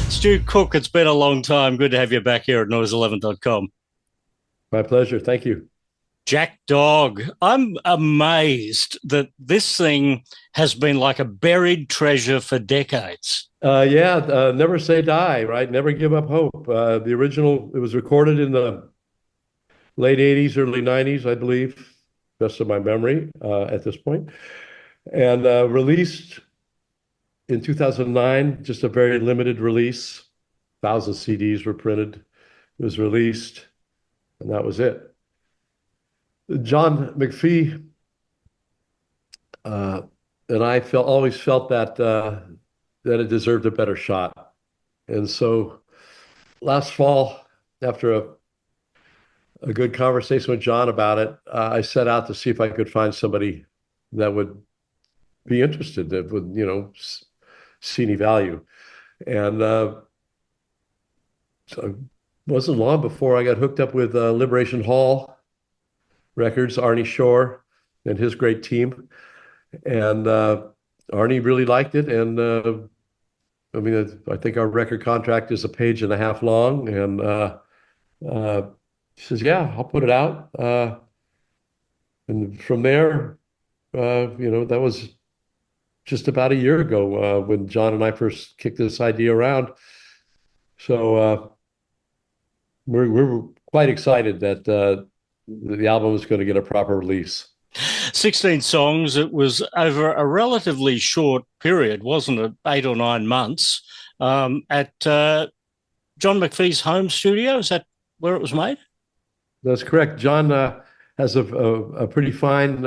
Stu Cook, it's been a long time. Good to have you back here at noise11.com. My pleasure. Thank you. Jackdawg. I'm amazed that this thing has been like a buried treasure for decades. Never say die, right? Never give up hope. The original, it was recorded in the late 80s, early 90s, I believe, best of my memory at this point, and released in 2009, just a very limited release. 1,000 CDs were printed. It was released, and that was it. John McFee and I always felt that it deserved a better shot. And so last fall, after a good conversation with John about it, I set out to see if I could find somebody that would be interested, that would, see any value. And so it wasn't long before I got hooked up with Liberation Hall Records, Arnie Shore and his great team. And Arnie really liked it. And I think our record contract is 1.5 pages long. And he says, yeah, I'll put it out. And from there, that was just about a year ago when John and I first kicked this idea around. So we're quite excited that the album is going to get a proper release. 16 songs. It was over a relatively short period, wasn't it? 8 or 9 months at John McFee's home studio. Is that where it was made? That's correct. John has a pretty fine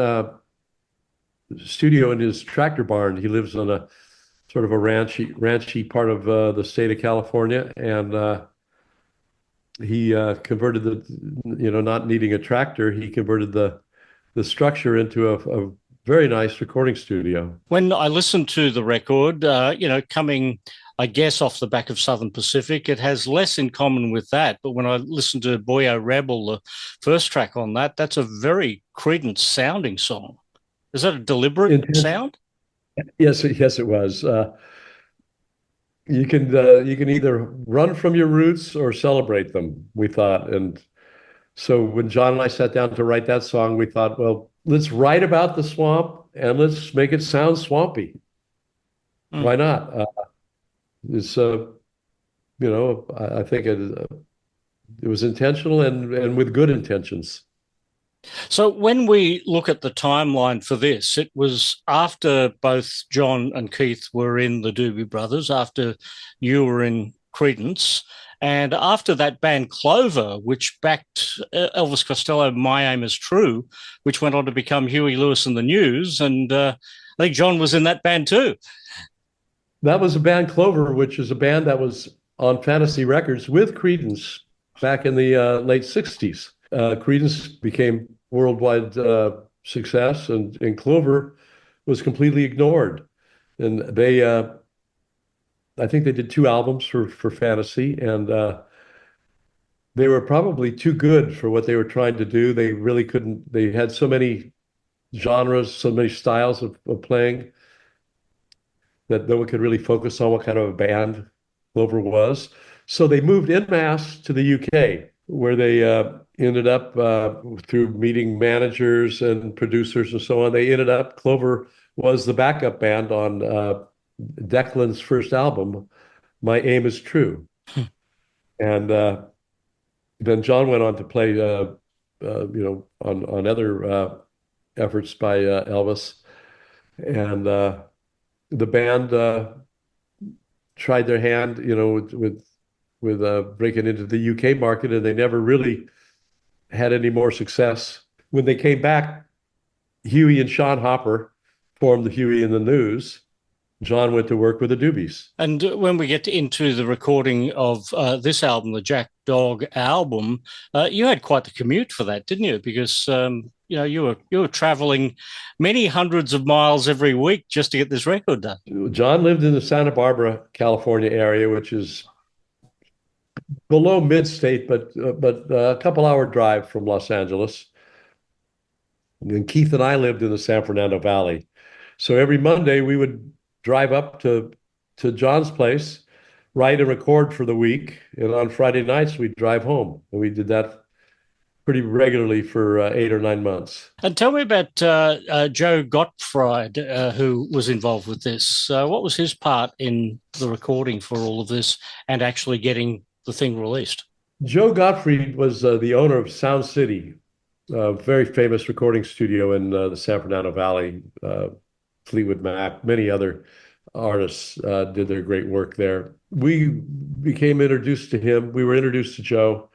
studio in his tractor barn. He lives on a sort of a ranchy part of the state of California, and he converted not needing a tractor, he converted the structure into a very nice recording studio. When I listened to the record, coming, I guess, off the back of Southern Pacific, it has less in common with that. But when I listened to Bayou Rebel, the first track on that, that's a very Creedence sounding song. Is that a deliberate sound? Yes, it was. You can either run from your roots or celebrate them, we thought. And so when John and I sat down to write that song, we thought, well, let's write about the swamp and let's make it sound swampy. Why not? I think it was intentional and with good intentions. So when we look at the timeline for this, it was after both John and Keith were in the Doobie Brothers, after you were in Creedence, and after that band Clover, which backed Elvis Costello, My Aim Is True, which went on to become Huey Lewis and the News, and I think John was in that band too. That was a band, Clover, which is a band that was on Fantasy Records with Creedence back in the late 60s. Creedence became worldwide success, and Clover was completely ignored. And they, I think they did 2 albums for Fantasy, and they were probably too good for what they were trying to do. They really couldn't, they had so many genres, so many styles of playing that no one could really focus on what kind of a band Clover was. So they moved en masse to the UK, where they ended up, through meeting managers and producers and so on, they ended up, Clover was the backup band on Declan's first album, My Aim Is True. And then John went on to play, on other efforts by Elvis. And the band tried their hand, with breaking into the UK market, and they never really had any more success. When they came back, Huey and Sean Hopper formed the Huey and the News. John went to work with the Doobies. And when we get into the recording of this album, the Jackdawg album, you had quite the commute for that, didn't you? Because you were traveling many hundreds of miles every week just to get this record done. John lived in the Santa Barbara, California area, which is below mid-state, but a couple-hour drive from Los Angeles. And Keith and I lived in the San Fernando Valley. So every Monday we would drive up to John's place, write and record for the week, and on Friday nights we'd drive home. And we did that pretty regularly for 8 or 9 months. And tell me about Joe Gottfried, who was involved with this. What was his part in the recording for all of this and actually getting the thing released? Joe Gottfried was the owner of Sound City, a very famous recording studio in the San Fernando Valley. Fleetwood Mac, many other artists did their great work there. We became introduced to him. We were introduced to Joe,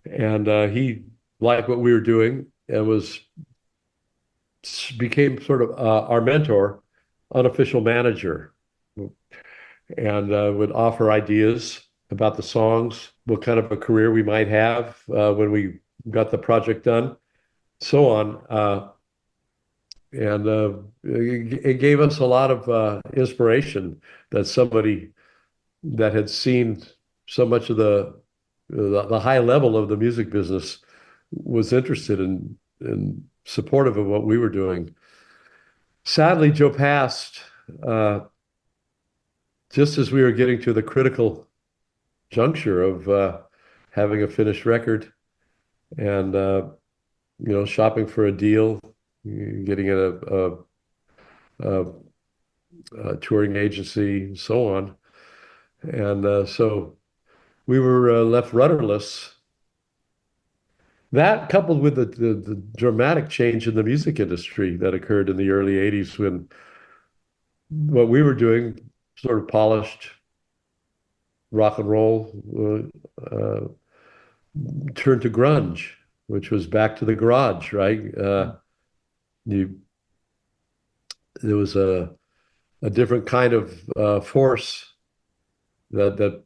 and he liked what we were doing and became sort of our mentor, unofficial manager, and would offer ideas about the songs, what kind of a career we might have when we got the project done, so on. And it gave us a lot of inspiration that somebody that had seen so much of the high level of the music business was interested in supportive of what we were doing. Sadly, Joe passed just as we were getting to the critical juncture of having a finished record and shopping for a deal, getting a touring agency, and so on. And so we were left rudderless. That coupled with the dramatic change in the music industry that occurred in the early 80s when what we were doing, sort of polished rock and roll, turned to grunge, which was back to the garage, right? There was a different kind of force that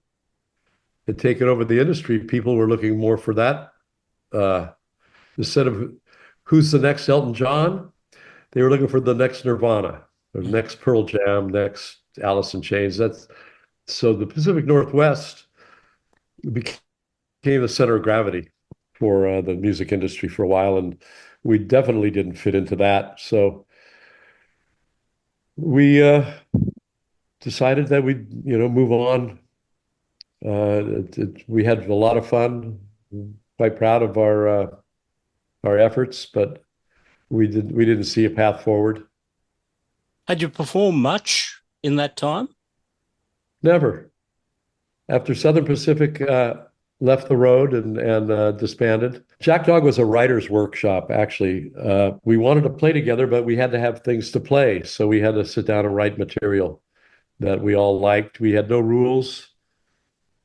had taken over the industry. People were looking more for that. Instead of who's the next Elton John, they were looking for the next Nirvana, or next Pearl Jam, next Alice in Chains. So the Pacific Northwest became the center of gravity for the music industry for a while, and we definitely didn't fit into that. So we decided that we'd move on. We had a lot of fun, quite proud of our efforts, but we didn't see a path forward. Had you performed much in that time? Never. After Southern Pacific left the road and disbanded, Jackdawg was a writer's workshop, actually. We wanted to play together, but we had to have things to play. So we had to sit down and write material that we all liked. We had no rules.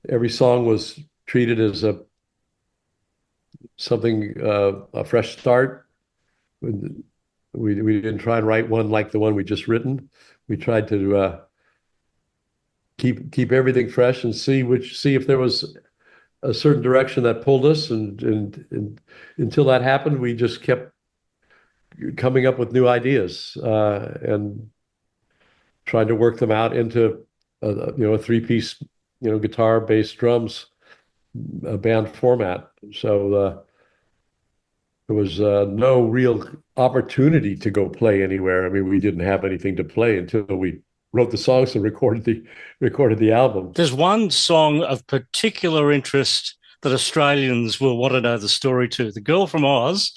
Every song was treated as a fresh start. We didn't try and write one like the one we just written. We tried to keep everything fresh and see if there was a certain direction that pulled us, and until that happened, we just kept coming up with new ideas and trying to work them out into a three-piece, guitar, bass, drums, band format. So there was no real opportunity to go play anywhere. I mean, we didn't have anything to play until we wrote the songs and recorded the album. There's one song of particular interest that Australians will want to know the story to. The Girl from Oz,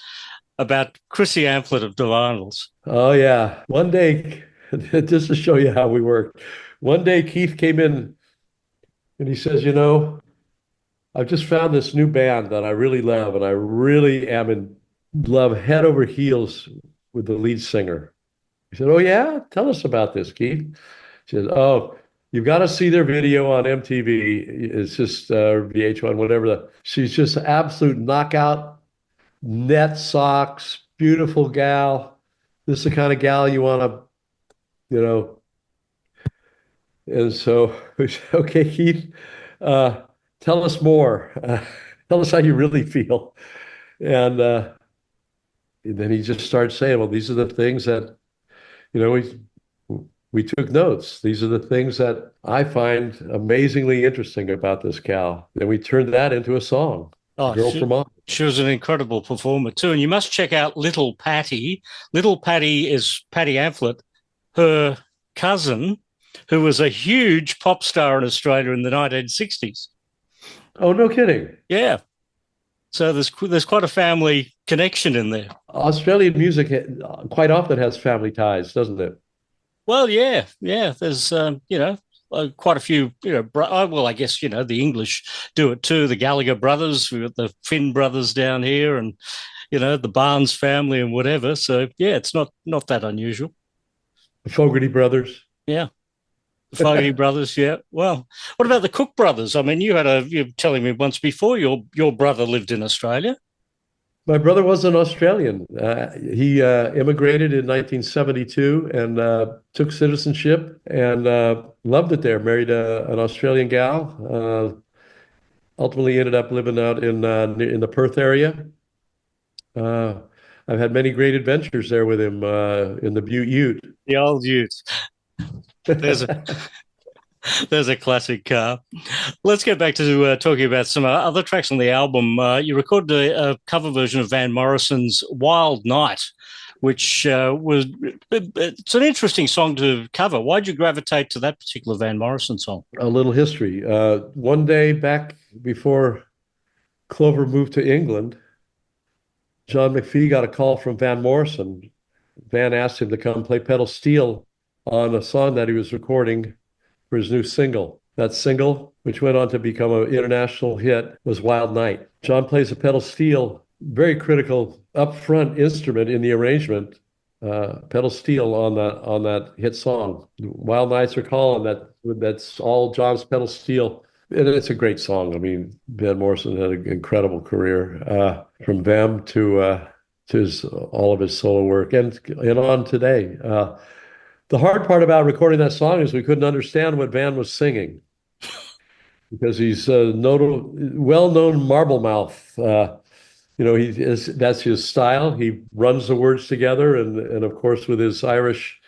about Chrissy Amphlett of Divinyls. Oh, yeah. One day, just to show you how we worked, one day Keith came in and he says, I've just found this new band that I really love, and I really am in love head over heels with the lead singer. He said, "Oh, yeah? Tell us about this, Keith." She said, "Oh, you've got to see their video on MTV. It's just VH1, whatever. She's just absolute knockout, net socks, beautiful gal. This is the kind of gal you want to, And so we said, "Okay, Keith, tell us more. Tell us how you really feel." And then he just started saying, "Well, these are the things that, we took notes. These are the things that I find amazingly interesting about this gal." And we turned that into a song, Oh, Girl from Oz. She was an incredible performer too. And you must check out Little Patty. Little Patty is Patty Amphlett, her cousin, who was a huge pop star in Australia in the 1960s. Oh, no kidding. Yeah. So there's quite a family connection in there. Australian music quite often has family ties, doesn't it? Well, yeah, yeah. There's quite a few. Well, I guess the English do it too. The Gallagher brothers, we've got the Finn brothers down here, and the Barnes family and whatever. So yeah, it's not that unusual. The Fogarty brothers. Yeah. The Fogarty brothers, yeah. Well, what about the Cook brothers? I mean, you were telling me once before your brother lived in Australia. My brother was an Australian. He immigrated in 1972 and took citizenship and loved it there. Married an Australian gal. Ultimately ended up living out in the Perth area. I've had many great adventures there with him in the Butte Ute. The old Ute. There's a there's a classic car. Let's get back to talking about some other tracks on the album. You recorded a cover version of Van Morrison's "Wild Night," which it's an interesting song to cover. Why'd you gravitate to that particular Van Morrison song? A little history. One day back before Clover moved to England, John McFee got a call from Van Morrison. Van asked him to come play pedal steel on a song that he was recording for his new single. That single, which went on to become an international hit, was Wild Night. John plays a pedal steel, very critical upfront instrument in the arrangement, pedal steel on that hit song. Wild Nights Are Calling, that's all John's pedal steel. And it's a great song. I mean, Van Morrison had an incredible career, from Them to all of his solo work and on today. The hard part about recording that song is we couldn't understand what Van was singing because he's a well-known marble mouth. That's his style. He runs the words together, and of course with his Irish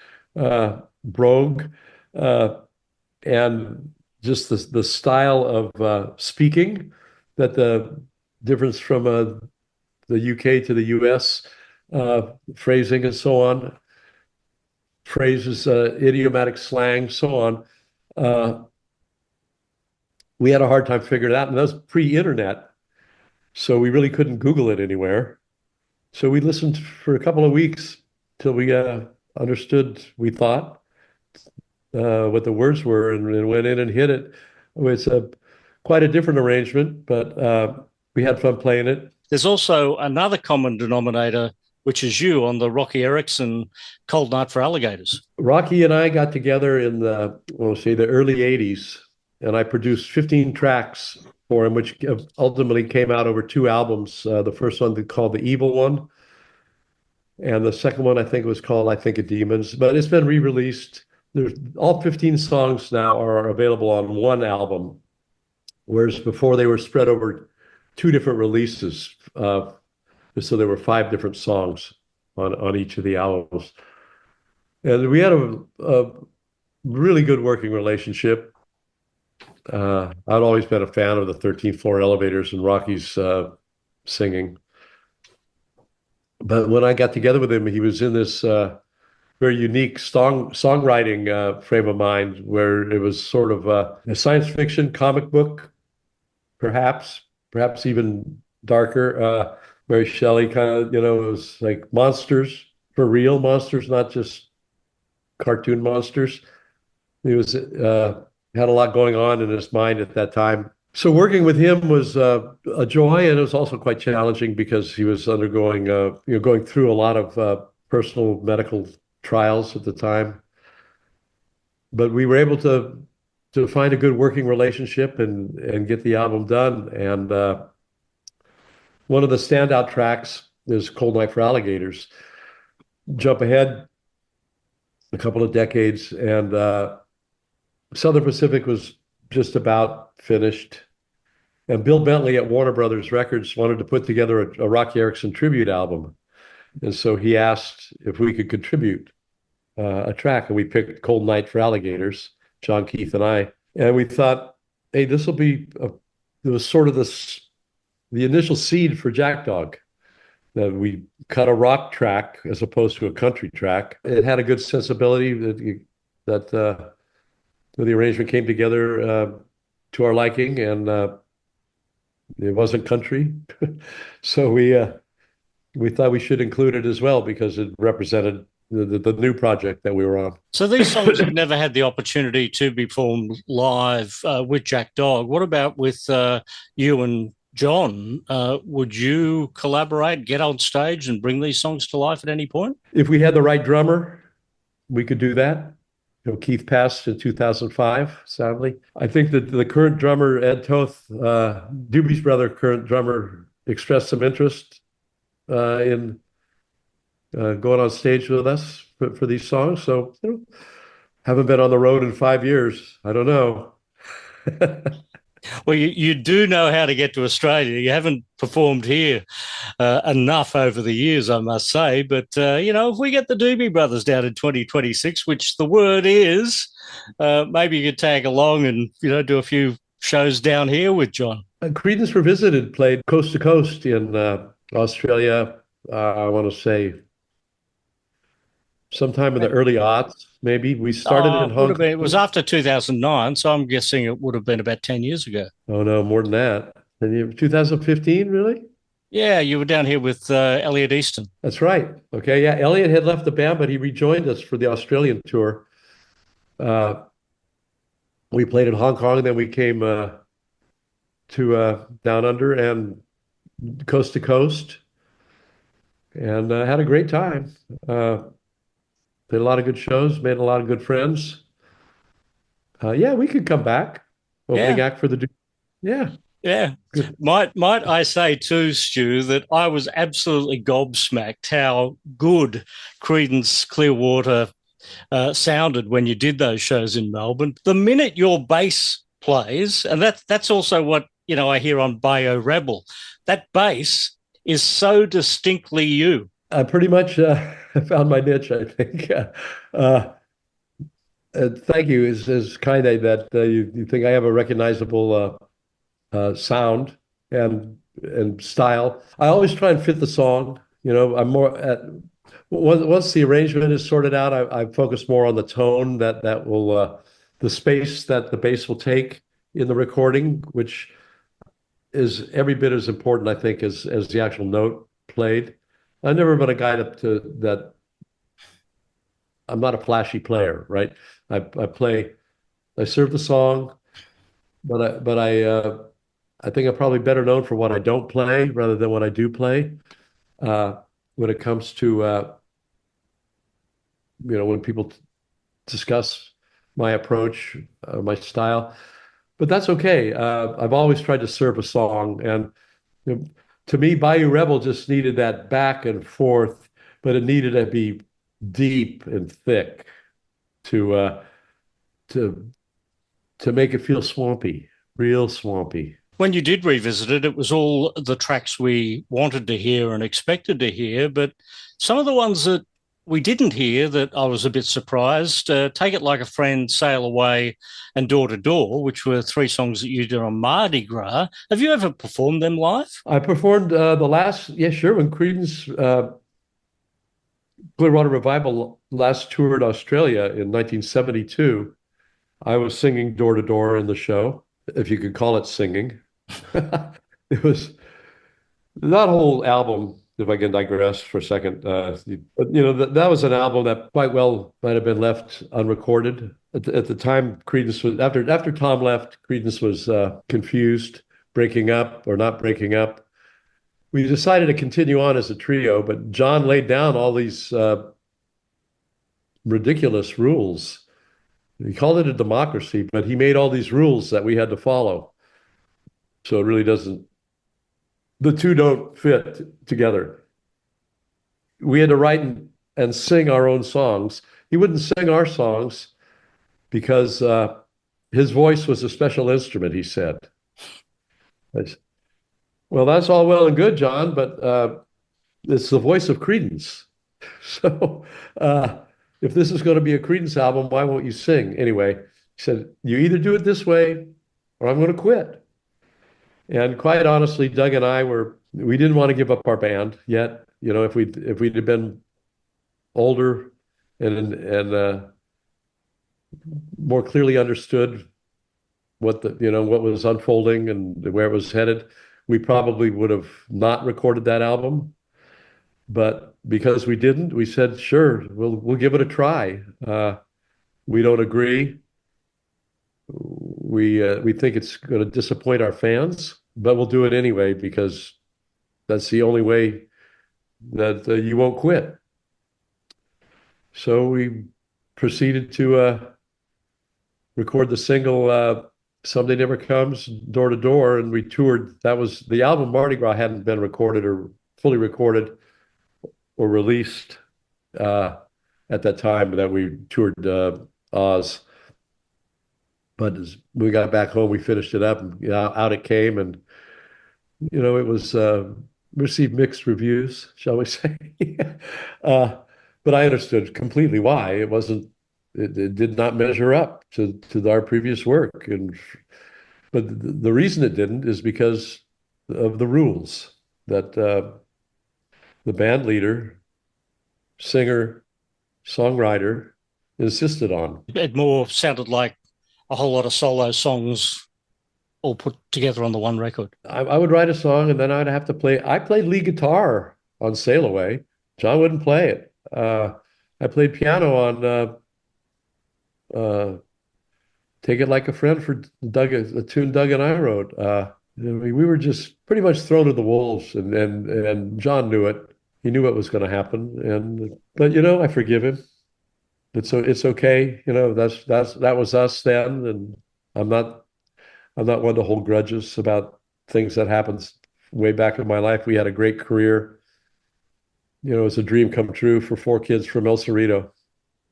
brogue, and just the style of speaking, that the difference from the UK to the US, phrasing and so on, phrases, idiomatic slang, so on. We had a hard time figuring it out, and that was pre-internet, so we really couldn't Google it anywhere. So we listened for a couple of weeks till we understood, we thought, what the words were, and went in and hit it. It's quite a different arrangement, but we had fun playing it. There's also another common denominator, which is you on the Roky Erickson Cold Night for Alligators. Roky and I got together in the early 80s, and I produced 15 tracks for him, which ultimately came out over 2 albums. The first one called The Evil One, and the second one I think was called I Think of Demons, but it's been re-released. All 15 songs now are available on one album, whereas before they were spread over 2 different releases. So there were 5 different songs on each of the albums. And we had a really good working relationship. I'd always been a fan of the 13th Floor Elevators and Rocky's singing. But when I got together with him, he was in this very unique songwriting frame of mind, where it was sort of a science fiction comic book, perhaps even darker. Mary Shelley kind of, it was like monsters, for real monsters, not just cartoon monsters. He was had a lot going on in his mind at that time. So working with him was a joy, and it was also quite challenging because he was undergoing, going through a lot of personal medical trials at the time. But we were able to find a good working relationship and get the album done. And one of the standout tracks is Cold Night for Alligators. Jump ahead a couple of decades, and Southern Pacific was just about finished. And Bill Bentley at Warner Brothers Records wanted to put together a Roky Erickson tribute album. And so he asked if we could contribute a track, and we picked Cold Night for Alligators, John, Keith, and I. And we thought, hey, this will be, there was sort of this the initial seed for Jackdawg. That we cut a rock track as opposed to a country track. It had a good sensibility that the arrangement came together to our liking, and it wasn't country, so we thought we should include it as well because it represented the new project that we were on. So these songs have never had the opportunity to be performed live with Jackdawg. What about with you and John? Would you collaborate, get on stage and bring these songs to life at any point? If we had the right drummer, we could do that. Keith passed in 2005, sadly. I think that the current drummer, Ed Toth, Doobie's brother, current drummer, expressed some interest in going on stage with us for these songs. So, haven't been on the road in 5 years. I don't know. Well, you do know how to get to Australia. You haven't performed here enough over the years, I must say. But, if we get the Doobie Brothers down in 2026, which the word is, maybe you could tag along and, do a few shows down here with John. Creedence Revisited played coast to coast in Australia, I want to say sometime in the early aughts, maybe. We started in Hong Kong. It was after 2009, so I'm guessing it would have been about 10 years ago. Oh, no, more than that. 2015, really? Yeah, you were down here with Elliot Easton. That's right. Okay, yeah, Elliot had left the band, but he rejoined us for the Australian tour. We played in Hong Kong, and then we came to Down Under and coast to coast, and had a great time. Did a lot of good shows, made a lot of good friends. Yeah, we could come back. Opening act for the... Yeah. Yeah. Good. Might I say too, Stu, that I was absolutely gobsmacked how good Creedence Clearwater sounded when you did those shows in Melbourne. The minute your bass plays, and that's also what, I hear on Bayou Rebel, that bass is so distinctly you. I pretty much found my niche, I think. Thank you. Is kind of that you think I have a recognizable sound and style. I always try and fit the song. I'm more at once the arrangement is sorted out, I focus more on the tone that will the space that the bass will take in the recording, which is every bit as important, I think, as the actual note played. I've never been a guy to that. I'm not a flashy player, right? I serve the song, but I think I'm probably better known for what I don't play rather than what I do play. When it comes to when people discuss my approach, my style, but that's okay. I've always tried to serve a song, and to me, Bayou Rebel just needed that back and forth, but it needed to be deep and thick to make it feel swampy, real swampy. When you did revisit it, it was all the tracks we wanted to hear and expected to hear, but some of the ones that we didn't hear that I was a bit surprised, Take It Like a Friend, Sail Away, and Door to Door, which were 3 songs that you did on Mardi Gras. Have you ever performed them live? I performed when Creedence Clearwater Revival last toured Australia in 1972. I was singing Door to Door in the show, if you could call it singing. It was that whole album, if I can digress for a second. That was an album that quite well might have been left unrecorded. At the time, Creedence was, after Tom left, Creedence was confused, breaking up or not breaking up. We decided to continue on as a trio, but John laid down all these ridiculous rules. He called it a democracy, but he made all these rules that we had to follow. So it really doesn't, the two don't fit together. We had to write and sing our own songs. He wouldn't sing our songs because his voice was a special instrument, he said. Well, that's all well and good, John, but it's the voice of Creedence. So if this is going to be a Creedence album, why won't you sing? Anyway, he said, you either do it this way or I'm going to quit. And quite honestly, Doug and we didn't want to give up our band yet. If we'd have been older and more clearly understood what was unfolding and where it was headed, we probably would have not recorded that album. But because we didn't, we said, sure, we'll give it a try. We don't agree. We think it's going to disappoint our fans, but we'll do it anyway because that's the only way that you won't quit. So we proceeded to record the single "Someday Never Comes" door to door, and we toured. That was the album. Mardi Gras hadn't been recorded or fully recorded or released at that time that we toured Oz. But as we got back home, we finished it up, and out it came, and it was received mixed reviews, shall we say? But I understood completely why it did not measure up to our previous work, but the reason it didn't is because of the rules that the band leader, singer, songwriter insisted on. It more sounded like a whole lot of solo songs all put together on the one record. I would write a song and then I'd have to play. I played lead guitar on Sail Away. John wouldn't play it. I played piano on Take It Like a Friend for Doug, the tune Doug and I wrote. We were just pretty much thrown to the wolves, and John knew it. He knew what was going to happen, but I forgive him. It's okay. That was us then, and I'm not one to hold grudges about things that happened way back in my life. We had a great career. It was a dream come true for 4 kids from El Cerrito.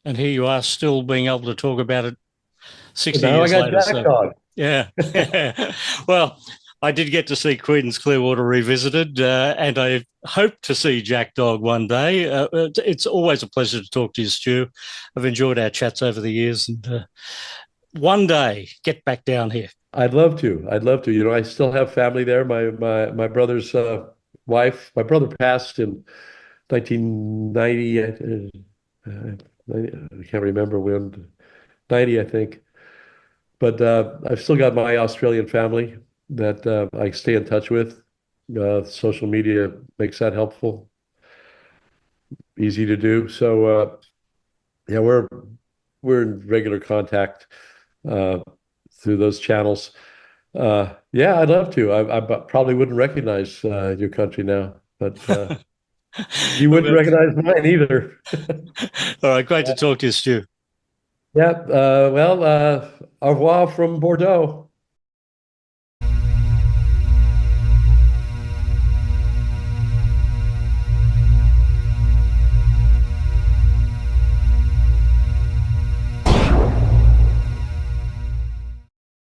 And here you are still being able to talk about it 60 now years I got later. Jackdawg. Yeah. Well, I did get to see Creedence Clearwater revisited, and I hope to see Jackdawg one day. It's always a pleasure to talk to you, Stu. I've enjoyed our chats over the years, and one day get back down here. I'd love to. I still have family there. My brother's wife. My brother passed in 1990. I can't remember when. 90, I think. But I've still got my Australian family that I stay in touch with. Social media makes that helpful, easy to do. So yeah, we're in regular contact through those channels. Yeah, I'd love to. I probably wouldn't recognize your country now, but you wouldn't recognize mine either. All right, great to talk to you, Stu. Yeah, well, au revoir from Bordeaux.